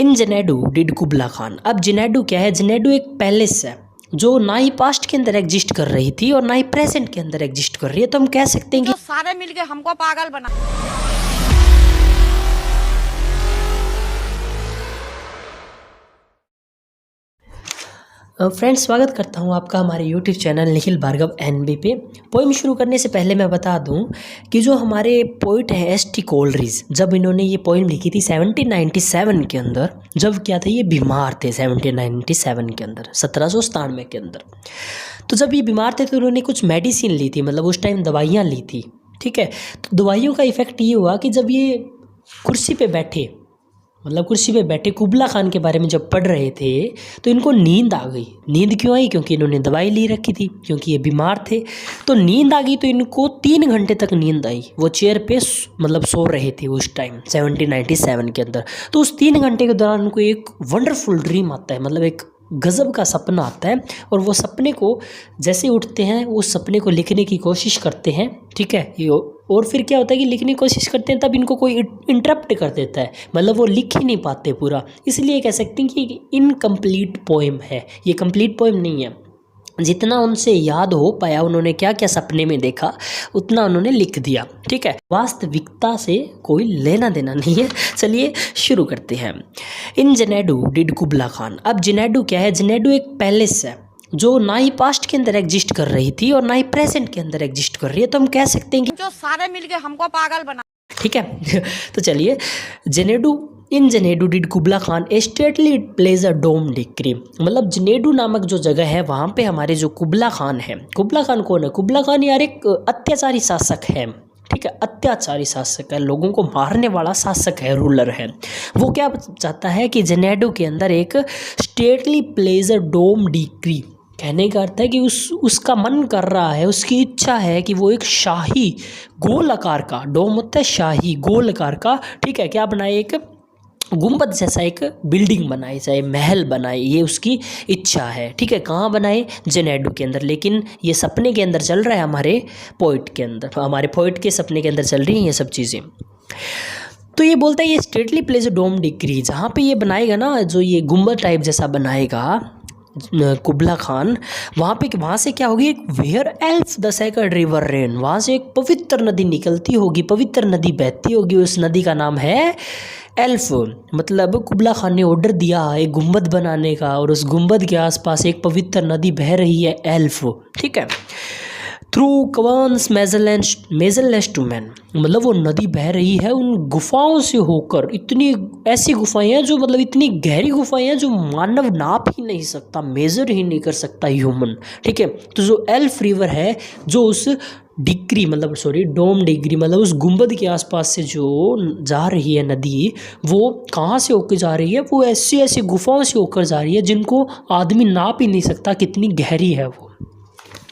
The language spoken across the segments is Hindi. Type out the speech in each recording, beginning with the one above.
In Xanadu did Kubla Khan. अब जेनेडू क्या है? जेनेडू एक पैलेस है जो ना ही पास्ट के अंदर एग्जिस्ट कर रही थी और ना ही प्रेजेंट के अंदर एग्जिस्ट कर रही है। तो हम कह सकते हैं कि जो सारे मिलके हमको पागल बना। फ्रेंड्स, स्वागत करता हूं आपका हमारे YouTube channel Nikhil Bhargav NB पे। पोइम शुरू करने से पहले मैं बता दूं कि जो हमारे पोइट हैं एस.टी. कोलरिज, जब इन्होंने ये पोइम लिखी थी 1797 के अंदर, जब क्या था ये बीमार थे 1797 के अंदर, 1797 के अंदर। तो जब ये बीमार थे तो उन्होंने कुछ मेडिसिन ली थी, मतलब उस टाइम दवाइयाँ ली थी। ठीक है, तो दवाइयों का इफ़ेक्ट ये हुआ कि जब ये कुर्सी पे बैठे, मतलब कुर्सी पे बैठे कुबला खान के बारे में जब पढ़ रहे थे तो इनको नींद आ गई। नींद क्यों आई? क्योंकि इन्होंने दवाई ली रखी थी, क्योंकि ये बीमार थे। तो नींद आ गई तो इनको 3 घंटे तक नींद आई। वो चेयर पे मतलब सो रहे थे उस टाइम 1797 के अंदर। तो उस 3 घंटे के दौरान उनको एक वंडरफुल ड्रीम आता है, मतलब एक गज़ब का सपना आता है। और वो सपने को जैसे उठते हैं उस सपने को लिखने की कोशिश करते हैं। ठीक है, ये और फिर क्या होता है कि लिखने की कोशिश करते हैं तब इनको कोई इंटरप्ट कर देता है, मतलब वो लिख ही नहीं पाते पूरा। इसलिए कह सकते हैं कि इनकम्प्लीट पोएम है ये, कंप्लीट पोएम नहीं है। जितना उनसे याद हो पाया, उन्होंने क्या क्या सपने में देखा उतना उन्होंने लिख दिया। ठीक है, वास्तविकता से कोई लेना देना नहीं है। चलिए शुरू करते हैं। इन जेनेडू डिड कुबला खान। अब जेनेडू क्या है? जेनेडू एक पैलेस है जो ना ही पास्ट के अंदर एग्जिस्ट कर रही थी और ना ही प्रेजेंट के अंदर एग्जिस्ट कर रही है। तो हम कह सकते हैं कि जो सारे मिलके हमको पागल बना। ठीक है तो चलिए, Xanadu in Xanadu did Kubla Khan stately pleasure a dome decree. मतलब जेनेडू नामक जो जगह है वहाँ पे हमारे जो कुबला खान है। कुबला खान कौन है? कुबला खान यार एक अत्याचारी शासक है। ठीक है, अत्याचारी शासक है, लोगों को मारने वाला शासक है, रूलर है। वो क्या चाहता है कि जेनेडू के अंदर एक stately pleasure a dome decree. कहने का अर्थ है कि उसका मन कर रहा है, उसकी इच्छा है कि वो एक शाही गोल आकार का, डोम होता है शाही गोल आकार का, ठीक है, क्या बनाए, एक गुंबद जैसा एक बिल्डिंग बनाए, चाहे महल बनाए, ये उसकी इच्छा है। ठीक है, कहाँ बनाए? जेनेडू के अंदर। लेकिन ये सपने के अंदर चल रहा है हमारे पोइट के अंदर, हमारे पोइट के सपने के अंदर चल रही हैं ये सब चीज़ें। तो ये बोलता है ये स्टेटली प्लेस डोम डिक्री, जहाँ पे ये बनाएगा ना, जो ये गुंबद टाइप जैसा बनाएगा कुबला खान, वहाँ से क्या होगी? एक where Alph the second river ran, वहाँ से एक पवित्र नदी निकलती होगी, पवित्र नदी बहती होगी। उस नदी का नाम है एल्फ। मतलब कुबला खान ने ऑर्डर दिया एक गुंबद बनाने का और उस गुंबद के आसपास एक पवित्र नदी बह रही है, एल्फ। ठीक है, थ्रू कवान्स मेजरलेस टू मैन, मतलब वो नदी बह रही है उन गुफाओं से होकर। इतनी ऐसी गुफाएं हैं जो, मतलब इतनी गहरी गुफाएं हैं जो मानव नाप ही नहीं सकता, मेजर ही नहीं कर सकता ह्यूमन। ठीक है, तो जो एल्फ रिवर है, जो उस डिग्री मतलब डोम डिग्री, मतलब उस गुंबद के आसपास से जो जा रही है नदी, वो कहाँ से होकर जा रही है? वो ऐसी ऐसी गुफाओं से होकर जा रही है जिनको आदमी नाप ही नहीं सकता कितनी गहरी है वो।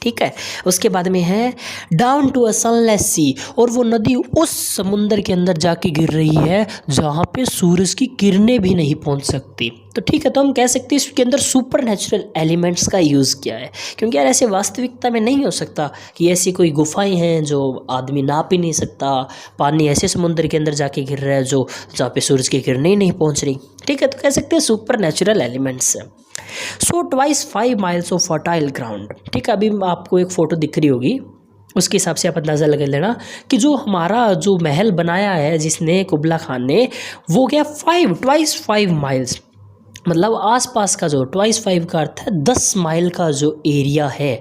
ठीक है, उसके बाद में है डाउन टू अ सनलेस सी, और वो नदी उस समुंदर के अंदर जाके गिर रही है जहाँ पे सूरज की किरणें भी नहीं पहुँच सकती। तो ठीक है, तो हम कह सकते हैं इसके अंदर सुपर नेचुरल एलिमेंट्स का यूज़ किया है, क्योंकि यार ऐसे वास्तविकता में नहीं हो सकता कि ऐसी कोई गुफाएं हैं जो आदमी नाप ही नहीं सकता, पानी ऐसे समुंदर के अंदर जाके गिर रहा है जो जहाँ पे सूरज की किरणें ही नहीं पहुँच रही। ठीक है, तो कह सकते हैं सुपर नेचुरल एलिमेंट्स है। So twice 5 miles of fertile ground. ठीक है, अभी आपको एक फ़ोटो दिख रही होगी, उसके हिसाब से आप अंदाज़ा लगा लेना कि जो हमारा जो महल बनाया है जिसने कुबला खान ने, वो क्या ट्वाइस 5 miles, मतलब आसपास का जो ट्वाइस 5 का अर्थ है 10 माइल का जो एरिया है।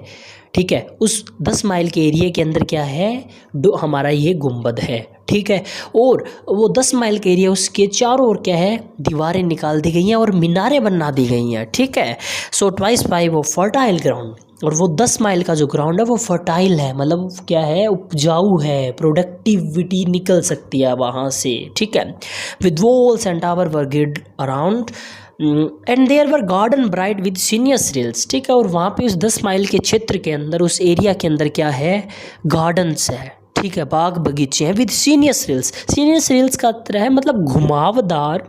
ठीक है, उस 10 माइल के एरिया के अंदर क्या है? हमारा ये गुंबद है। ठीक है, और वो 10 माइल के एरिया, उसके चारों ओर क्या है? दीवारें निकाल दी गई हैं और मीनारें बना दी गई हैं। ठीक है, सो ट्वाइस 5 वो फर्टाइल ग्राउंड, और वो 10 माइल का जो ग्राउंड है वो फर्टाइल है, मतलब क्या है? उपजाऊ है, प्रोडक्टिविटी निकल सकती है वहाँ से। ठीक है, with walls and tower were गिर्ड around and there were garden bright with sinuous rills. ठीक है, और वहाँ पे उस 10 माइल के क्षेत्र के अंदर, उस एरिया के अंदर क्या है? गार्डन्स है। ठीक है, बाग बगीचे हैं विद सीनियस रिल्स। सीनियस रिल्स का अर्थ है मतलब घुमावदार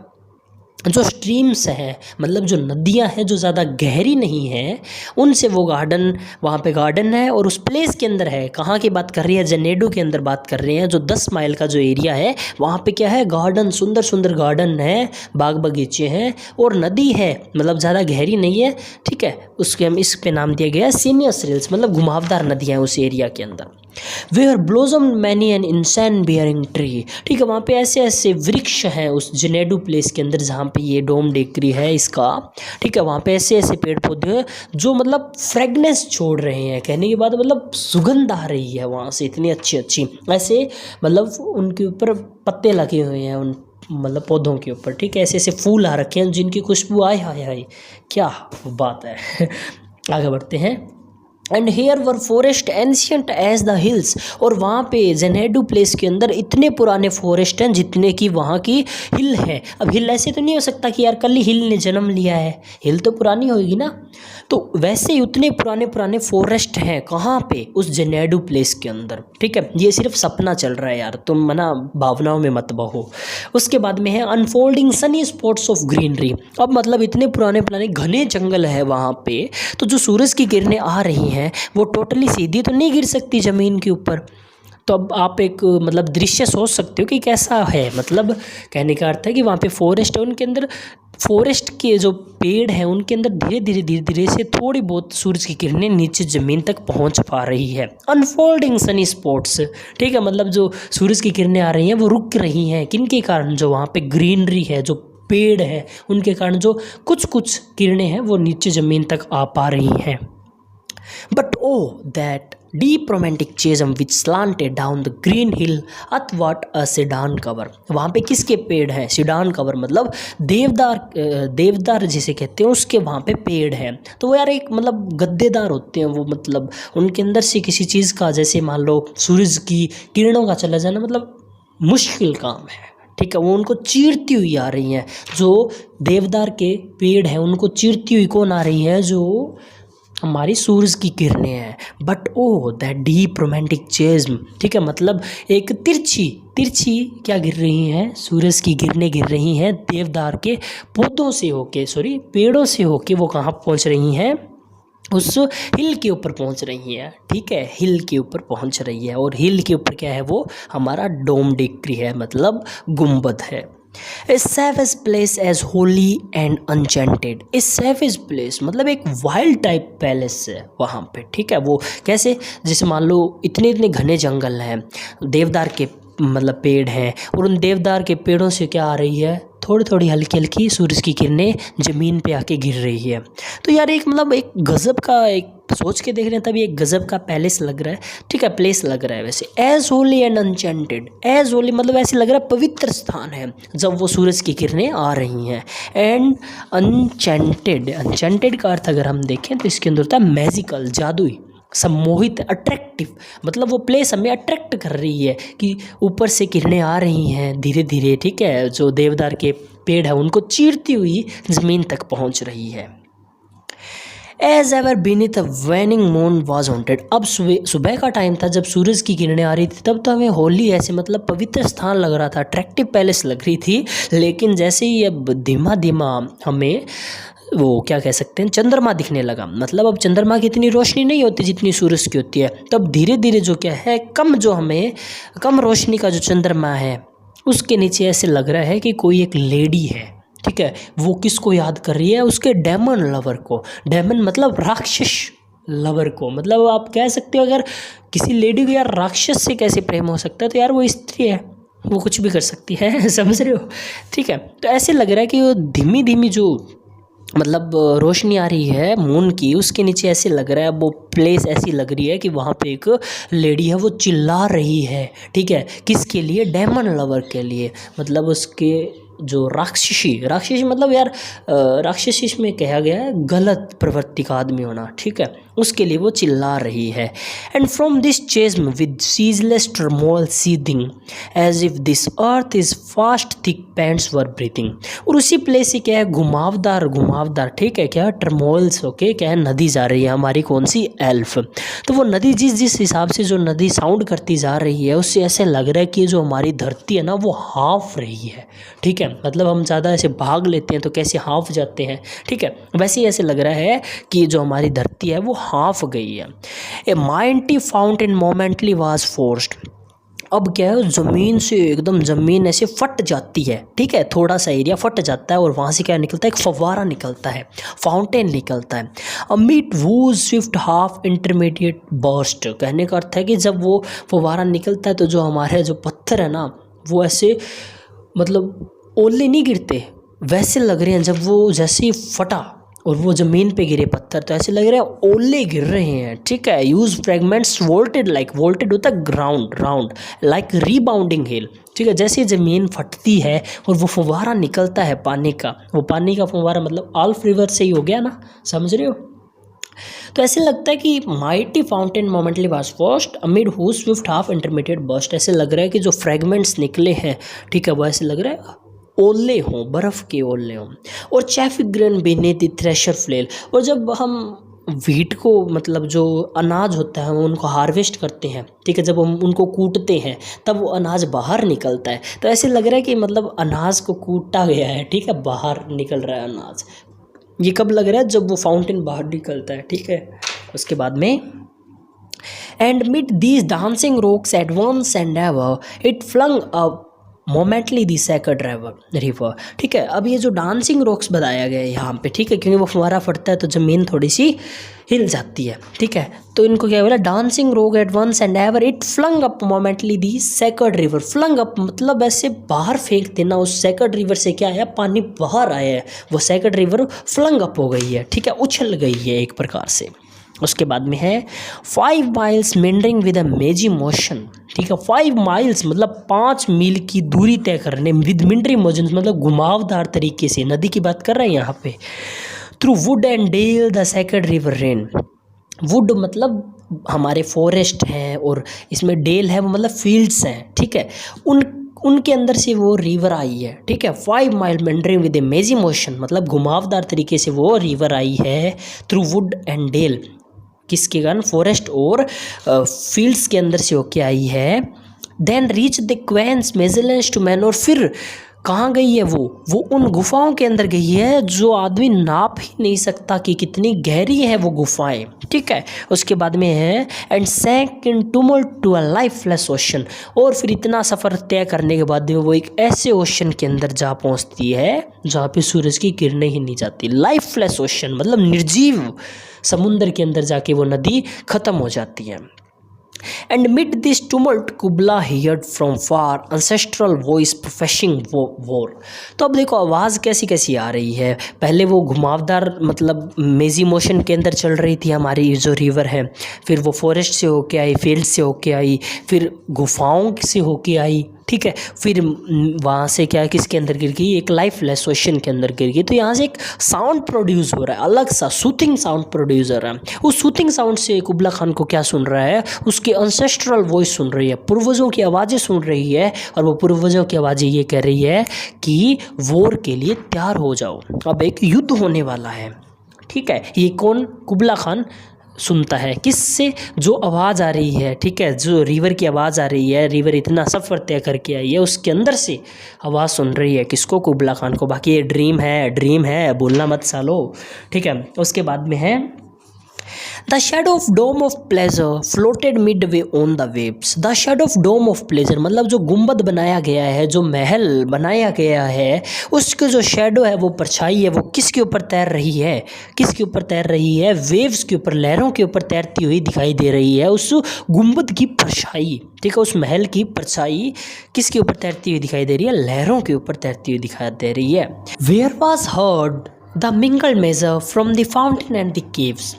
जो स्ट्रीम्स हैं, मतलब जो नदियां हैं जो ज़्यादा गहरी नहीं हैं, उनसे वो गार्डन, वहाँ पे गार्डन है और उस प्लेस के अंदर है। कहाँ की बात कर रही है? जेनेडू के अंदर बात कर रहे हैं। जो 10 माइल का जो एरिया है वहाँ पे क्या है? गार्डन, सुंदर सुंदर गार्डन है, बाग बगीचे हैं और नदी है, मतलब ज़्यादा गहरी नहीं है, ठीक है। उसके हम इस पे नाम दिया गया है सीनियस रिल्स, मतलब घुमावदार नदियाँ हैं उस एरिया के अंदर। वेयर ब्लोजम मैनी एन इंसान बियरिंग ट्री, ठीक है। वहाँ पे ऐसे ऐसे वृक्ष हैं उस जेनेडू प्लेस के अंदर जहाँ पे ये डोम डेकरी है इसका, ठीक है। वहाँ पे ऐसे ऐसे पेड़ पौधे हैं जो मतलब फ्रेगनेंस छोड़ रहे हैं, कहने की बात मतलब सुगंध आ रही है वहाँ से इतनी अच्छी अच्छी, ऐसे मतलब उनके ऊपर पत्ते लगे हुए हैं उन मतलब पौधों के ऊपर, ठीक है। ऐसे ऐसे फूल आ रखे हैं जिनकी खुशबू, आए हाय हाय क्या बात है। आगे बढ़ते हैं। And here were forests ancient as the hills, और वहाँ पे जेनेडू प्लेस के अंदर इतने पुराने फॉरेस्ट हैं जितने कि वहाँ की हिल है। अब हिल ऐसे तो नहीं हो सकता कि यार कल ही हिल ने जन्म लिया है, हिल तो पुरानी होगी ना। तो वैसे ही उतने पुराने पुराने फॉरेस्ट हैं कहाँ पे? उस जेनेडू प्लेस के अंदर, ठीक है। ये सिर्फ सपना चल रहा है यार, तुम मना भावनाओं में मत बहो। उसके बाद में है unfolding Sunny spots of greenery. अब मतलब इतने पुराने पुराने घने जंगल है वहाँ पे, तो जो सूरज की किरणें आ रही हैं वो टोटली सीधी तो नहीं गिर सकती ज़मीन के ऊपर। तो अब आप एक मतलब दृश्य सोच सकते हो कि कैसा है, मतलब कहने का अर्थ है कि वहाँ पे फॉरेस्ट है, उनके अंदर फॉरेस्ट के जो पेड़ हैं उनके अंदर धीरे धीरे धीरे धीरे से थोड़ी बहुत सूरज की किरणें नीचे ज़मीन तक पहुँच पा रही है। अनफोल्डिंग सनी स्पॉट्स, ठीक है। मतलब जो सूरज की किरणें आ रही हैं वो रुक रही हैं, किनके कारण? जो वहाँ पे ग्रीनरी है, जो पेड़ है, उनके कारण जो कुछ कुछ किरणें हैं वो नीचे ज़मीन तक आ पा रही हैं। But oh, that deep romantic chasm which slanted down the green hill athwart a sedan cover। वहाँ पे किसके पेड़ हैं? सीडान कवर, मतलब देवदार जिसे कहते हैं उसके वहाँ पे पेड़ हैं। तो वो यार एक मतलब गद्देदार होते हैं वो, मतलब उनके अंदर से किसी चीज़ का, जैसे मान लो सूरज की किरणों का चला जाना मतलब मुश्किल काम है, ठीक है। वो उनको चीरती हुई आ रही हैं। जो देवदार के पेड़ हैं उनको चीरती हुई कौन आ रही है? जो हमारी सूरज की किरणें हैं। But oh that deep romantic chasm, ठीक है। मतलब एक तिरछी तिरछी क्या गिर रही हैं? सूरज की किरणें गिर रही हैं देवदार के पौधों से होके, सॉरी पेड़ों से होके, वो कहाँ पहुँच रही हैं? उस हिल के ऊपर पहुंच रही है, ठीक है। हिल के ऊपर पहुंच रही है, और हिल के ऊपर क्या है? वो हमारा डोम डेकरी है, मतलब गुंबद है। A savage place as holy and enchanted. A savage place मतलब एक वाइल्ड टाइप पैलेस है वहाँ पे, ठीक है। वो कैसे? जैसे मान लो इतने इतने घने जंगल हैं, देवदार के मतलब पेड़ हैं, और उन देवदार के पेड़ों से क्या आ रही है? थोड़ी थोड़ी हल्की हल्की सूरज की किरणें ज़मीन पे आके गिर रही है। तो यार एक मतलब एक गज़ब का, एक सोच के देख रहे हैं तभी एक गज़ब का पैलेस लग रहा है, ठीक है, प्लेस लग रहा है। वैसे as holy and enchanted, as holy मतलब ऐसे लग रहा है पवित्र स्थान है जब वो सूरज की किरणें आ रही हैं। एंड अनचेंटेड, अनचेंटेड का अर्थ अगर हम देखें तो इसके अंदर होता है मैजिकल, जादुई, सम्मोहित, अट्रैक्टिव, मतलब वो प्लेस हमें अट्रैक्ट कर रही है कि ऊपर से किरणें आ रही हैं धीरे धीरे, ठीक है। जो देवदार के पेड़ है उनको चीरती हुई ज़मीन तक पहुंच रही है। As ever beneath a waning moon was haunted. अब सुबह का टाइम था जब सूरज की किरणें आ रही थी, तब तो हमें होली ऐसे मतलब पवित्र स्थान लग रहा था, अट्रैक्टिव पैलेस लग रही थी। लेकिन जैसे ही अब धीमा धीमा हमें वो क्या कह सकते हैं, चंद्रमा दिखने लगा, मतलब अब चंद्रमा की इतनी रोशनी नहीं होती जितनी सूरज की होती है। तब धीरे धीरे जो क्या है, कम रोशनी का जो चंद्रमा है उसके नीचे ऐसे लग रहा है कि कोई एक लेडी है, ठीक है। वो किसको याद कर रही है? उसके डेमन लवर को। डेमन मतलब राक्षस लवर को, मतलब आप कह सकते हो अगर किसी लेडी को यार राक्षस से कैसे प्रेम हो सकता है, तो यार वो स्त्री है, वो कुछ भी कर सकती है, समझ रहे हो, ठीक है। तो ऐसे लग रहा है कि वो धीमी धीमी जो मतलब रोशनी आ रही है मून की, उसके नीचे ऐसे लग रहा है, वो प्लेस ऐसी लग रही है कि वहाँ पे एक लेडी है, वो चिल्ला रही है, ठीक है। किसके लिए? डेमन लवर के लिए, मतलब उसके जो राक्षसी मतलब यार राक्षसी में कहा गया है गलत प्रवृत्ति का आदमी होना, ठीक है। उसके लिए वो चिल्ला रही है। And from this chasm with ceaseless turmoil seething as if this earth is fast thick pants were breathing. और उसी प्लेस से क्या है, घुमावदार घुमावदार, ठीक है, क्या टर्मोल्स, ओके, क्या है, नदी जा रही है हमारी, कौन सी, एल्फ। तो वो नदी जिस जिस हिसाब से जो नदी साउंड करती जा रही है, उससे ऐसे लग रहा है कि जो हमारी धरती है ना वो हाँफ रही है, ठीक है। मतलब हम ज़्यादा ऐसे भाग लेते हैं तो कैसे हाँफ जाते हैं, ठीक है, वैसे ही ऐसे लग रहा है कि जो हमारी धरती है वो हाँफ गई है। A mighty fountain momentarily was forced. अब क्या है, ज़मीन से एकदम ज़मीन ऐसे फट जाती है, ठीक है, थोड़ा सा एरिया फट जाता है और वहाँ से क्या निकलता है, एक फव्वारा निकलता है, फाउंटेन निकलता है। अमिट whose Swift half intermediate burst. कहने का अर्थ है कि जब वो फव्वारा निकलता है तो जो हमारे जो पत्थर है ना वो ऐसे मतलब ओले नहीं गिरते, वैसे लग रहे हैं जब वो जैसे ही फटा और वो ज़मीन पे गिरे पत्थर तो ऐसे लग रहे हैं ओले गिर रहे हैं, ठीक है। Use fragments vaulted, like vaulted होता है ग्राउंड राउंड, लाइक रीबाउंडिंग हिल, ठीक है। जैसे ज़मीन फटती है और वो फव्वारा निकलता है पानी का, वो पानी का फव्वारा मतलब आल्फ रिवर से ही हो गया ना, समझ रहे हो। तो ऐसे लगता है कि mighty fountain momentarily was first amid who Swift half intermediate burst. ऐसे लग रहा है कि जो फ्रेगमेंट्स निकले हैं, ठीक है, वो ऐसे लग रहा है ओले हों, बर्फ़ के ओले हों। और chaffy grain beneath the thresher flail. और जब हम व्हीट को मतलब जो अनाज होता है हम उनको हार्वेस्ट करते हैं, ठीक है, जब हम उनको कूटते हैं तब वो अनाज बाहर निकलता है। तो ऐसे लग रहा है कि मतलब अनाज को कूटा गया है, ठीक है, बाहर निकल रहा है अनाज। ये कब लग रहा है, जब वो फाउंटेन बाहर निकलता है, ठीक है। उसके बाद में and mid these dancing rocks at once and ever it flung up momently the second river, ठीक है। अब ये जो डांसिंग रॉक्स बताया गया है यहाँ पे, ठीक है, क्योंकि वो फुहारा फटता है तो ज़मीन थोड़ी सी हिल जाती है, ठीक है। तो इनको क्या बोला, dancing rock at once and ever it flung up momently the second river. Flung up मतलब ऐसे बाहर फेंक देना, उस सेकंड रिवर से क्या है, पानी बाहर आया है, वो सेकंड रिवर फ्लंग अप हो गई है, ठीक है, उछल गई है एक प्रकार से। उसके बाद में है 5 माइल्स मेंडरिंग विद अ मेजी मोशन, ठीक है। 5 माइल्स मतलब 5 मील की दूरी तय करने विद मिंडरिंग मोशन मतलब घुमावदार तरीके से, नदी की बात कर रहे हैं यहाँ पे। Through wood and dale the second river ran. Wood मतलब हमारे फॉरेस्ट हैं और इसमें डेल है वो मतलब फील्ड्स हैं, ठीक है, उनके अंदर से वो रिवर आई है, ठीक है। 5 माइल मेंडरिंग विद ए मेजी मोशन मतलब घुमावदार तरीके से वो रिवर आई है थ्रू वुड एंड डेल, किसके कारण, फॉरेस्ट और फील्ड्स के अंदर से होके आई है। Then reach the caverns measureless to man. और फिर कहाँ गई है वो उन गुफाओं के अंदर गई है जो आदमी नाप ही नहीं सकता कि कितनी गहरी है वो गुफाएं, ठीक है। उसके बाद में है and sank in tumult to a lifeless ocean. और फिर इतना सफ़र तय करने के बाद में वो एक ऐसे ओशन के अंदर जा पहुंचती है जहाँ पे सूरज की किरणें ही नहीं जाती। लाइफलेस ओशन मतलब निर्जीव समुद्र के अंदर जाके वो नदी ख़त्म हो जाती है। And amid this tumult, Kubla heard from far ancestral voice professing war. तो अब देखो आवाज़ कैसी कैसी आ रही है। पहले वो घुमावदार मतलब मेजी मोशन के अंदर चल रही थी हमारी जो रिवर है, फिर वो फॉरेस्ट से होके आई, फील्ड से होके आई, फिर गुफाओं से होके आई, ठीक है, फिर वहाँ से क्या किसके अंदर गिर गई, एक लाइफलेस ओशन के अंदर गिर गई। तो यहाँ से एक साउंड प्रोड्यूस हो रहा है, अलग सा सूथिंग साउंड प्रोड्यूस हो रहा है। उस सूथिंग साउंड से कुबला खान को क्या सुन रहा है, उसके एंसेस्ट्रल वॉइस सुन रही है, पूर्वजों की आवाज़ें सुन रही है। और वो पूर्वजों की आवाज़ें ये कह रही है कि वॉर के लिए तैयार हो जाओ, अब एक युद्ध होने वाला है, ठीक है। ये कौन, कुबला खान सुनता है, किससे, जो आवाज़ आ रही है, ठीक है, जो रिवर की आवाज़ आ रही है, रिवर इतना सफ़र तय करके आई है उसके अंदर से आवाज़ सुन रही है, किसको, कुबला खान को। बाकी ये ड्रीम है बोलना मत सालो, ठीक है। उसके बाद में है The shadow of dome of pleasure floated midway on the waves. The shadow of dome of pleasure मतलब जो गुंबद बनाया गया है, जो महल बनाया गया है, उसके जो शेडो है, वो परछाई है, वो किसके ऊपर तैर रही है, किसके ऊपर तैर रही है, वेव्स के ऊपर, लहरों के ऊपर तैरती हुई दिखाई दे रही है। उस गुंबद की परछाई, ठीक है, उस महल की परछाई किसके ऊपर तैरती हुई दिखाई दे रही है, लहरों के ऊपर तैरती हुई दिखाई दे रही है। Where was heard the mingled measure from the fountain and the caves.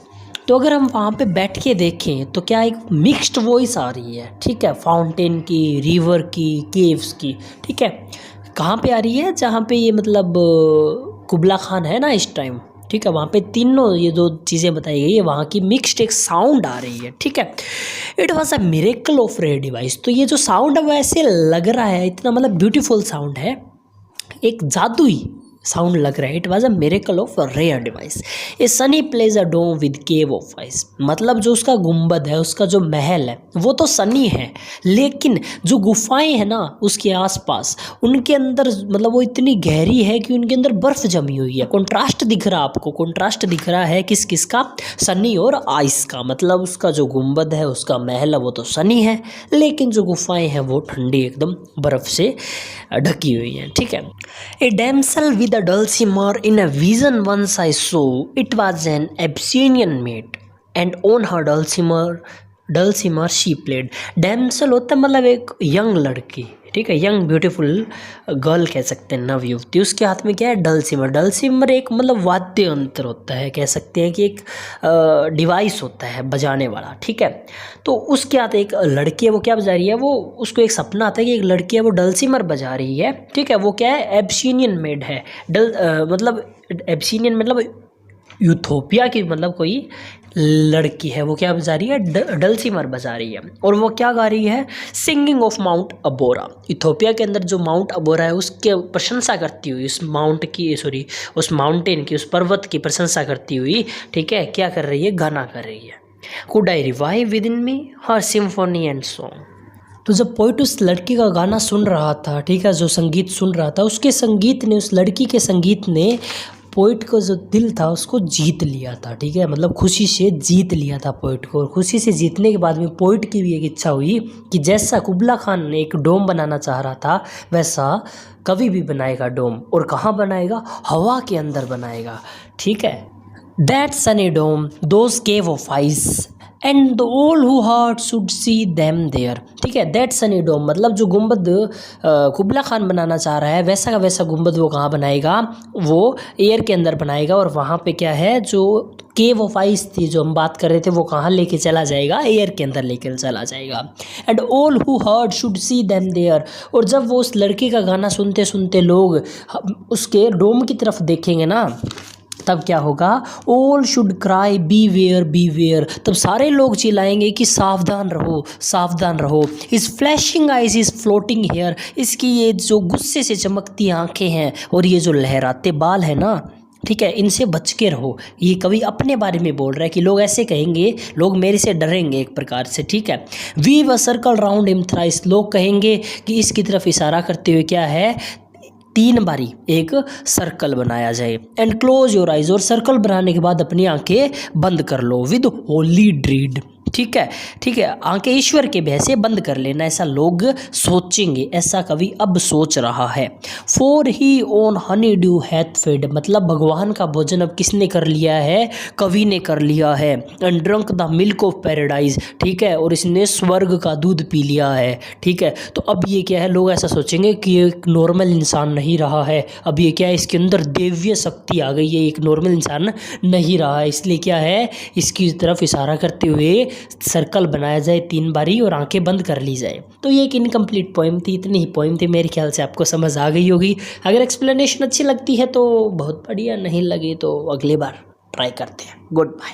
तो अगर हम वहाँ पे बैठ के देखें तो क्या एक मिक्स्ड वॉइस आ रही है, ठीक है, फाउंटेन की, रिवर की, केव्स की, ठीक है। कहाँ पे आ रही है, जहाँ पे ये मतलब कुबला खान है ना इस टाइम, ठीक है, वहाँ पे तीनों ये जो चीज़ें बताई गई है वहाँ की मिक्स्ड एक साउंड आ रही है, ठीक है। It was a miracle of rare device. तो ये जो साउंड है वो ऐसे लग रहा है, इतना मतलब ब्यूटीफुल साउंड है, एक जादुई साउंड लग रहा है। It was a miracle of rare device. A sunny pleasure a dome with cave of ice. मतलब जो उसका गुंबद है, उसका जो महल है वो तो सनी है, लेकिन जो गुफाएं हैं ना उसके आसपास, उनके अंदर मतलब वो इतनी गहरी है कि उनके अंदर बर्फ जमी हुई है। कॉन्ट्रास्ट दिख रहा है आपको, कॉन्ट्रास्ट दिख रहा है किस किस का, सनी और आइस का। मतलब उसका जो गुंबद है, उसका महल है वो तो सनी है, लेकिन जो गुफाएं हैं वो ठंडी एकदम बर्फ से ढकी हुई हैं, ठीक है। A damsel with a dulcimer in a vision once I saw. It was an Abyssinian maid, and on her dulcimer she played. Damsel होता है मतलब एक यंग लड़की, ठीक है, यंग ब्यूटीफुल गर्ल कह सकते हैं, नव युवती। उसके हाथ में क्या है, डल्सिमर। डल्सिमर एक मतलब वाद्य यंत्र होता है, कह सकते हैं कि एक डिवाइस होता है बजाने वाला, ठीक है। तो उसके हाथ एक लड़की है, वो क्या बजा रही है, वो उसको एक सपना आता है कि एक लड़की है वो डल्सिमर बजा रही है, ठीक है। वो क्या है, एब्सिनियन मेड है। मतलब एब्सिनियन मतलब यूथोपिया की मतलब कोई लड़की है, वो क्या बजा रही है, डल्सिमर बजा रही है। और वो क्या गा रही है, सिंगिंग ऑफ माउंट अबोरा। इथोपिया के अंदर जो माउंट अबोरा है उसके प्रशंसा करती हुई, उस माउंटेन की, उस पर्वत की प्रशंसा करती हुई, ठीक है, क्या कर रही है, गाना कर रही है। Could I revive with in me her symphony and song. तो जब पोइट उस लड़की का गाना सुन रहा था, ठीक है, जो संगीत सुन रहा था, उसके संगीत ने, उस लड़की के संगीत ने पोइट का जो दिल था उसको जीत लिया था, ठीक है। मतलब खुशी से जीत लिया था पोइट को। और खुशी से जीतने के बाद में पोइट की भी एक इच्छा हुई कि जैसा कुबला खान ने एक डोम बनाना चाह रहा था, वैसा कवि भी बनाएगा डोम। और कहाँ बनाएगा, हवा के अंदर बनाएगा, ठीक है। That sunny dome, those cave of ice and all who heard should see them there, ठीक है। दैट सनी डोम मतलब जो गुंबद कुबला खान बनाना चाह रहा है, वैसा का वैसा गुंबद वो कहाँ बनाएगा, वो एयर के अंदर बनाएगा। और वहाँ पे क्या है, जो केव ऑफ आइस थी जो हम बात कर रहे थे, वो कहाँ लेके चला जाएगा, एयर के अंदर लेकर चला जाएगा। And all who heard should see them there. और जब वो उस लड़की का गाना सुनते सुनते लोग उसके डोम की तरफ देखेंगे ना, तब क्या होगा, all should cry beware. तब सारे लोग चिल्लाएंगे कि सावधान रहो, सावधान रहो। His flashing eyes his floating hair. इसकी ये जो गुस्से से चमकती आंखें हैं और ये जो लहराते बाल है ना, ठीक है, इनसे बच के रहो। ये कवि अपने बारे में बोल रहा है कि लोग ऐसे कहेंगे, लोग मेरे से डरेंगे एक प्रकार से, ठीक है। Weave a circle round him thrice. लोग कहेंगे कि इसकी तरफ इशारा करते हुए क्या है, 3 बारी एक सर्कल बनाया जाए। And close your eyes. और सर्कल बनाने के बाद अपनी आंखें बंद कर लो विद होली ड्रीड, ठीक है, ठीक है। आंखें ईश्वर के भय से बंद कर लेना, ऐसा लोग सोचेंगे, ऐसा कवि अब सोच रहा है। For he on honey dew hath fed. मतलब भगवान का भोजन अब किसने कर लिया है, कवि ने कर लिया है। And drunk the milk of paradise, ठीक है, और इसने स्वर्ग का दूध पी लिया है, ठीक है। तो अब ये क्या है, लोग ऐसा सोचेंगे कि ये एक नॉर्मल इंसान नहीं रहा है, अब ये क्या है, इसके अंदर देवीय शक्ति आ गई है, एक नॉर्मल इंसान नहीं रहा है। इसलिए क्या है, इसकी तरफ इशारा करते हुए सर्कल बनाया जाए 3 बारी और आंखें बंद कर ली जाए। तो ये एक इनकम्प्लीट पोइम थी, इतनी ही पोइम थी, मेरे ख्याल से आपको समझ आ गई होगी। अगर एक्सप्लेनेशन अच्छी लगती है तो बहुत बढ़िया, नहीं लगी तो अगली बार ट्राई करते हैं। Good bye.